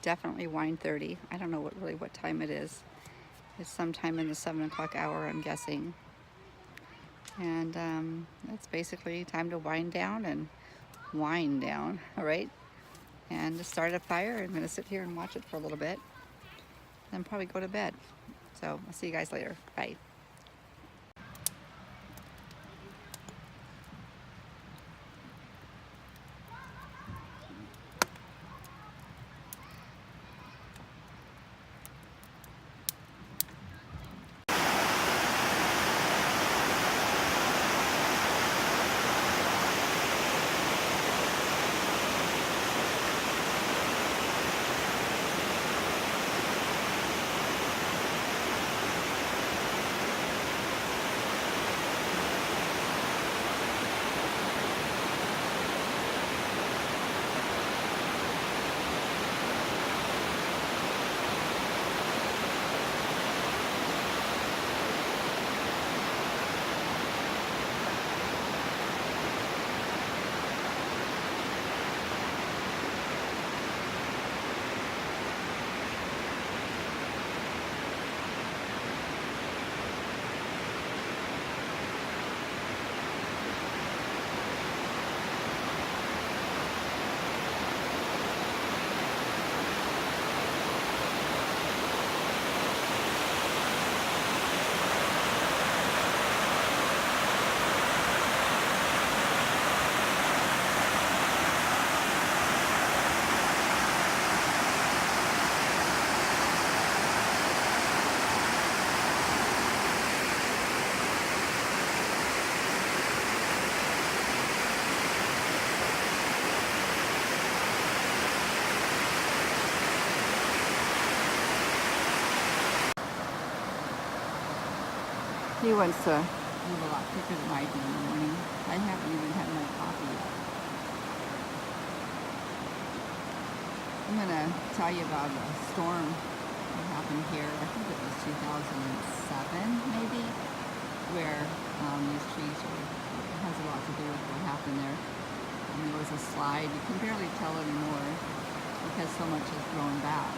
definitely wine 30. I don't know what time it is. It's sometime in the 7 o'clock hour, I'm guessing. And it's basically time to wind down, all right? And to start a fire. I'm gonna sit here and watch it for a little bit, then probably go to bed. So I'll see you guys later. Bye. He wants to move a lot quicker than I do in the morning. I haven't even had my coffee yet. I'm going to tell you about a storm that happened here. I think it was 2007 maybe, where these trees has a lot to do with what happened there. And there was a slide. You can barely tell anymore because so much has grown back.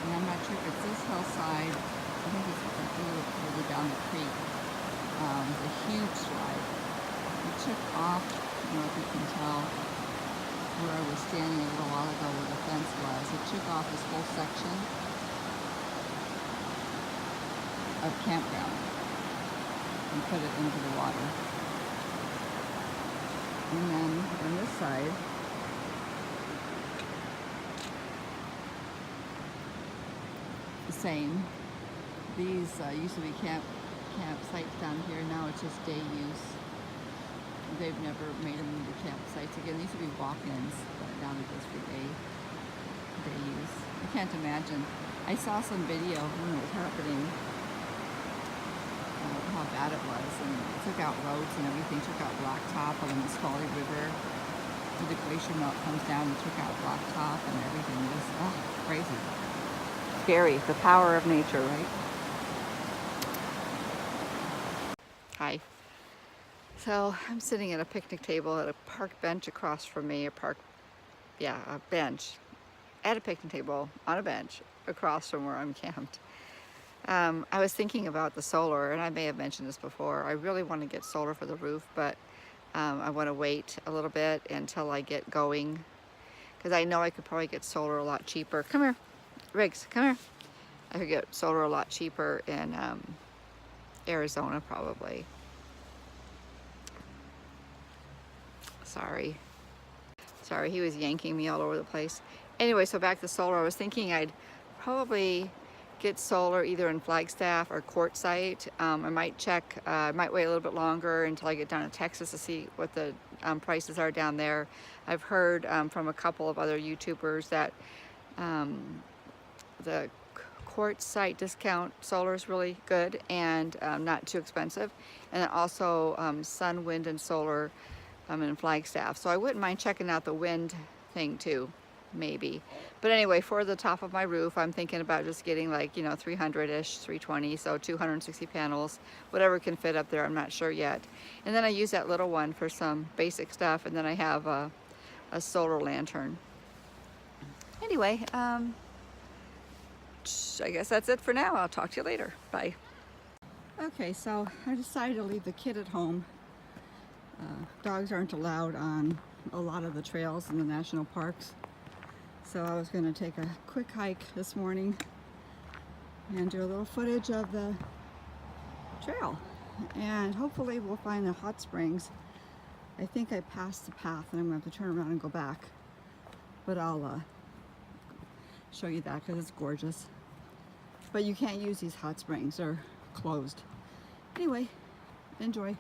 And I'm not sure if it's this hillside. I think it's a little further down the creek. A huge slide. It took off, I don't know if you can tell, where I was standing a little while ago where the fence was. It took off this whole section of campground and put it into the water. And then on this side, the same. These used to be campsites down here. Now it's just day use. They've never made them into campsites again. These used to be walk-ins, but now they're just for day use. I can't imagine. I saw some video when it was happening, how bad it was, and it took out roads and everything. Took out blacktop on the Nisqually River. The glacier melt comes down and took out blacktop and everything. It was crazy. Scary. The power of nature, right? Hi. So I'm sitting at a picnic table at a park bench across from me. A bench. At a picnic table on a bench across from where I'm camped. I was thinking about the solar, and I may have mentioned this before. I really want to get solar for the roof, but I want to wait a little bit until I get going, because I know I could probably get solar a lot cheaper. Come here, Riggs, come here. I could get solar a lot cheaper in Arizona, probably. Sorry, he was yanking me all over the place. Anyway, so back to solar. I was thinking I'd probably get solar either in Flagstaff or Quartzsite. I might check, I might wait a little bit longer until I get down to Texas to see what the prices are down there. I've heard from a couple of other YouTubers that the Quartzsite discount solar is really good and not too expensive. And then also sun, wind, and solar in Flagstaff. So I wouldn't mind checking out the wind thing too, maybe. But anyway, for the top of my roof, I'm thinking about just getting like, 300-ish, 320, so 260 panels, whatever can fit up there, I'm not sure yet. And then I use that little one for some basic stuff, and then I have a solar lantern. Anyway. anyway, I guess that's it for now. I'll talk to you later. Bye. Okay, so I decided to leave the kid at home. Dogs aren't allowed on a lot of the trails in the national parks. So I was going to take a quick hike this morning and do a little footage of the trail. And hopefully we'll find the hot springs. I think I passed the path and I'm going to have to turn around and go back. But I'll show you that because it's gorgeous. But you can't use these hot springs, they're closed. Anyway, enjoy.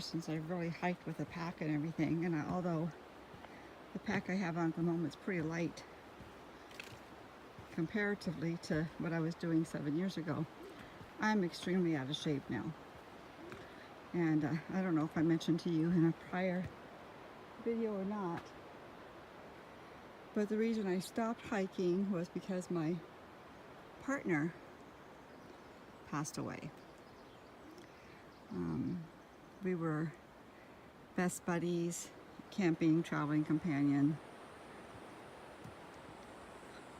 Since I've really hiked with a pack and everything, and although the pack I have on at the moment is pretty light comparatively to what I was doing 7 years ago, I'm extremely out of shape now. And I don't know if I mentioned to you in a prior video or not, but the reason I stopped hiking was because my partner passed away. We were best buddies, camping, traveling companion,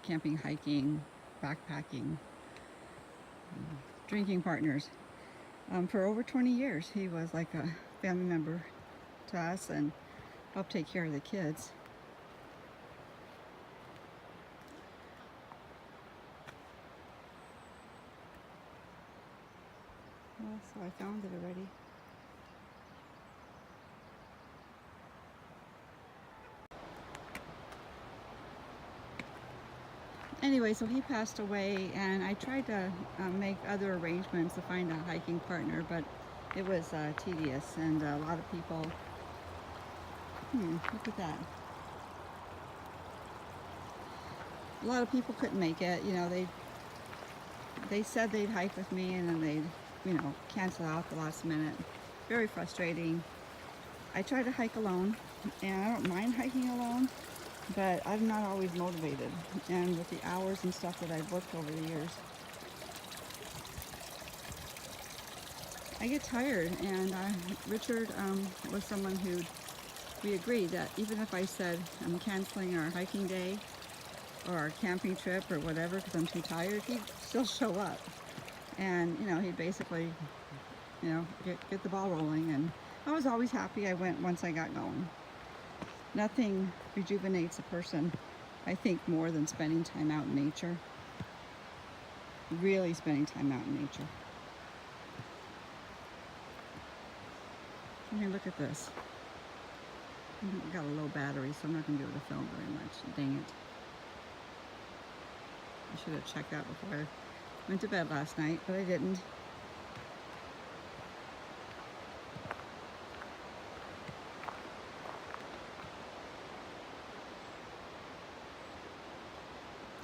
camping, hiking, backpacking, drinking partners. For over 20 years, he was like a family member to us and helped take care of the kids. Well, so I found it already. Anyway, so he passed away, and I tried to make other arrangements to find a hiking partner, but it was tedious, and a lot of people, look at that. A lot of people couldn't make it. You know, they said they'd hike with me, and then they'd, cancel out at the last minute. Very frustrating. I try to hike alone, and I don't mind hiking alone, but I'm not always motivated, and with the hours and stuff that I've worked over the years, I get tired. And Richard was someone who, we agreed that even if I said I'm canceling our hiking day or our camping trip or whatever because I'm too tired, he'd still show up, and he'd basically get the ball rolling, and I was always happy I went once I got going. Nothing rejuvenates a person, I think, more than spending time out in nature. Really spending time out in nature. I mean, look at this. I've got a low battery, so I'm not going to be able to film very much. Dang it. I should have checked that before I went to bed last night, but I didn't.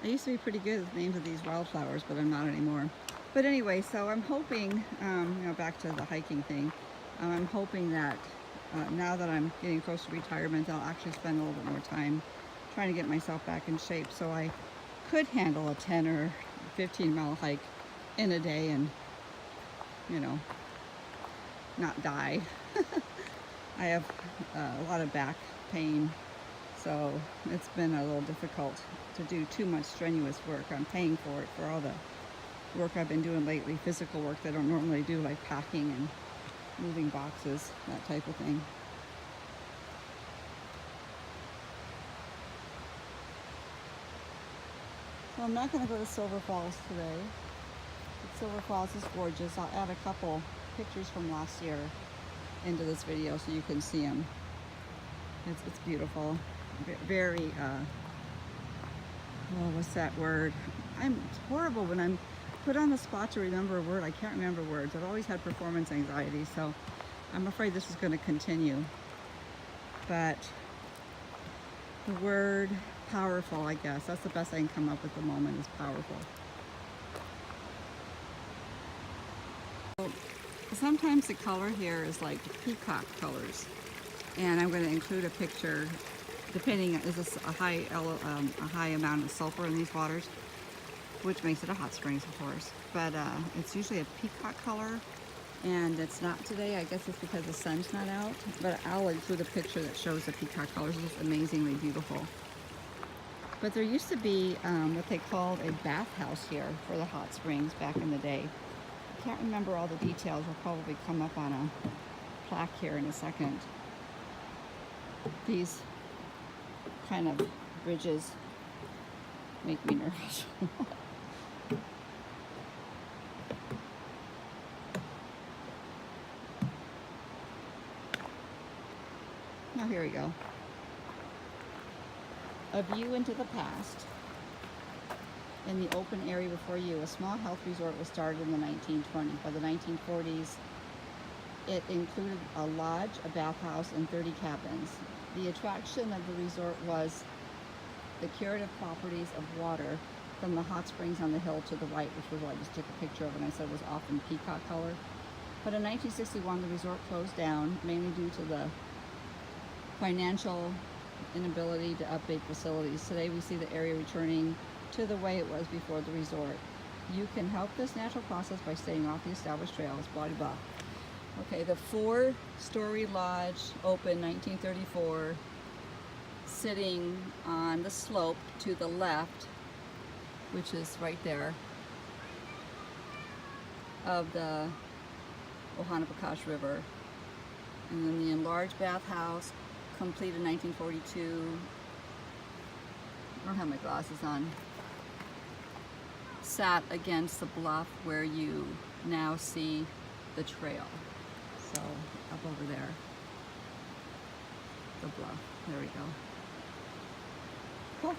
I used to be pretty good with the names of these wildflowers, but I'm not anymore. But anyway, so I'm hoping, back to the hiking thing, I'm hoping that now that I'm getting close to retirement, I'll actually spend a little bit more time trying to get myself back in shape so I could handle a 10 or 15 mile hike in a day and, you know, not die. I have a lot of back pain, so it's been a little difficult to do too much strenuous work. I'm paying for it for all the work I've been doing lately, physical work that I don't normally do, like packing and moving boxes, that type of thing. So I'm not going to go to Silver Falls today. But Silver Falls is gorgeous. I'll add a couple pictures from last year into this video so you can see them. It's beautiful. Very, oh, what's that word? It's horrible when I'm put on the spot to remember a word. I can't remember words. I've always had performance anxiety, so I'm afraid this is going to continue. But the word powerful, I guess. That's the best I can come up with at the moment, is powerful. So, sometimes the color here is like peacock colors. And I'm going to include a picture, depending, is this a high amount of sulfur in these waters, which makes it a hot springs, of course. But it's usually a peacock color, and it's not today. I guess it's because the sun's not out. But I'll include a picture that shows the peacock colors. It's just amazingly beautiful. But there used to be what they called a bathhouse here for the hot springs back in the day. I can't remember all the details. Will probably come up on a plaque here in a second. These kind of bridges make me nervous. Now here we go. A view into the past. In the open area before you, a small health resort was started in the 1920s. By the 1940s, it included a lodge, a bathhouse, and 30 cabins. The attraction of the resort was the curative properties of water from the hot springs on the hill to the right, which was what I just took a picture of and I said was often peacock color. But in 1961, the resort closed down, mainly due to the financial inability to update facilities. Today we see the area returning to the way it was before the resort. You can help this natural process by staying off the established trails, blah, blah, blah. Okay, the 4-story lodge opened 1934, sitting on the slope to the left, which is right there, of the Ohanapecosh River. And then the enlarged bathhouse, completed in 1942. I don't have my glasses on. Sat against the bluff where you now see the trail. So up over there, the bluff. There we go. Cool.